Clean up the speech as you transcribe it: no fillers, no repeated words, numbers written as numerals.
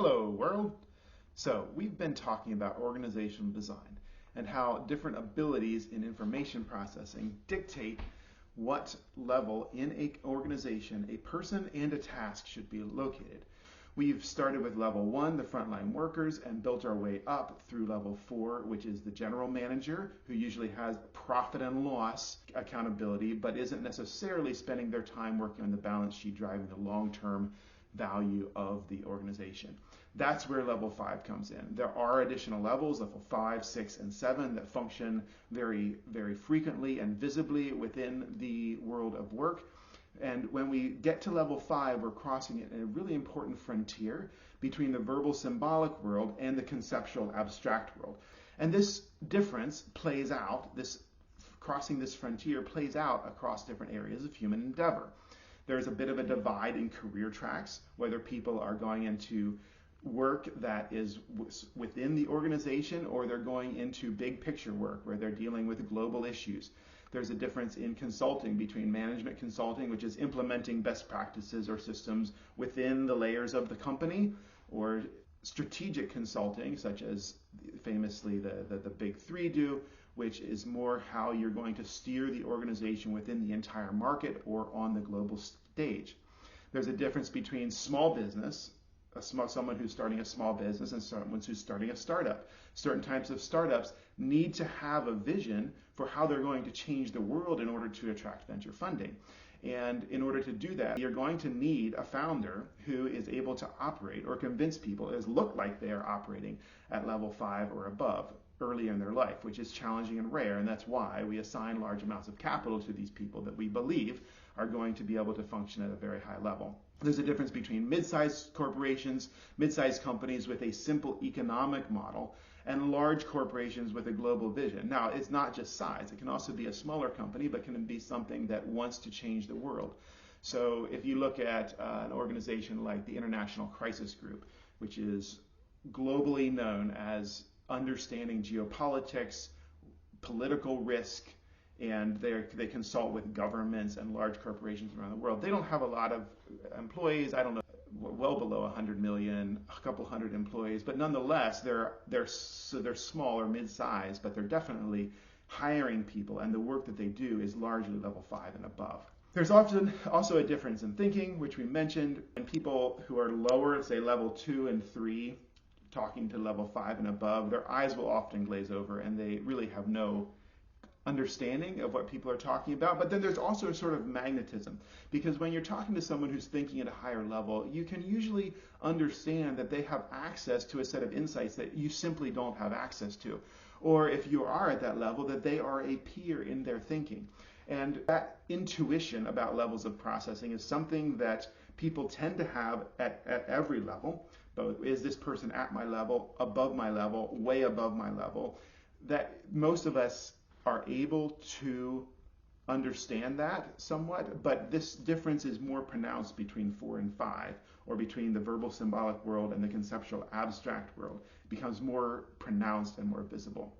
Hello world! So we've been talking about organizational design and how different abilities in information processing dictate what level in an organization a person and a task should be located. We've started with level 1, the frontline workers, and built our way up through level 4, which is the general manager, who usually has profit and loss accountability, but isn't necessarily spending their time working on the balance sheet, driving the long-term value of the organization. That's where level 5 comes in. There are additional levels, level 5, 6, and 7, that function very, very frequently and visibly within the world of work. And when we get to level 5, we're crossing a really important frontier between the verbal symbolic world and the conceptual abstract world. And this difference plays out, crossing this frontier plays out across different areas of human endeavor. There's a bit of a divide in career tracks, whether people are going into work that is within the organization or they're going into big picture work where they're dealing with global issues. There's a difference in consulting between management consulting, which is implementing best practices or systems within the layers of the company, or strategic consulting, such as famously the big three do, which is more how you're going to steer the organization within the entire market or on the global stage. There's a difference between small business, someone who's starting a small business, and someone who's starting a startup. Certain types of startups need to have a vision for how they're going to change the world in order to attract venture funding. And in order to do that, you're going to need a founder who is able to operate or convince people, look like they are operating at level 5 or above early in their life, which is challenging and rare. And that's why we assign large amounts of capital to these people that we believe are going to be able to function at a very high level. There's a difference between mid-sized corporations, mid-sized companies with a simple economic model, and large corporations with a global vision. Now, it's not just size. It can also be a smaller company, but can be something that wants to change the world. So if you look at an organization like the International Crisis Group, which is globally known as understanding geopolitics, political risk, and they consult with governments and large corporations around the world. They don't have a lot of employees. I don't know, well below 100 million, a couple hundred employees, but nonetheless, they're small or mid-sized, but they're definitely hiring people, and the work that they do is largely level 5 and above. There's often also a difference in thinking, which we mentioned, and people who are lower, say level 2 and 3, talking to level 5 and above, their eyes will often glaze over, and they really have no understanding of what people are talking about. But then there's also a sort of magnetism, because when you're talking to someone who's thinking at a higher level, you can usually understand that they have access to a set of insights that you simply don't have access to. Or if you are at that level, that they are a peer in their thinking. And that intuition about levels of processing is something that people tend to have at every level. Both, is this person at my level, above my level, way above my level? That most of us are able to understand that somewhat, but this difference is more pronounced between 4 and 5, or between the verbal symbolic world and the conceptual abstract world. It becomes more pronounced and more visible.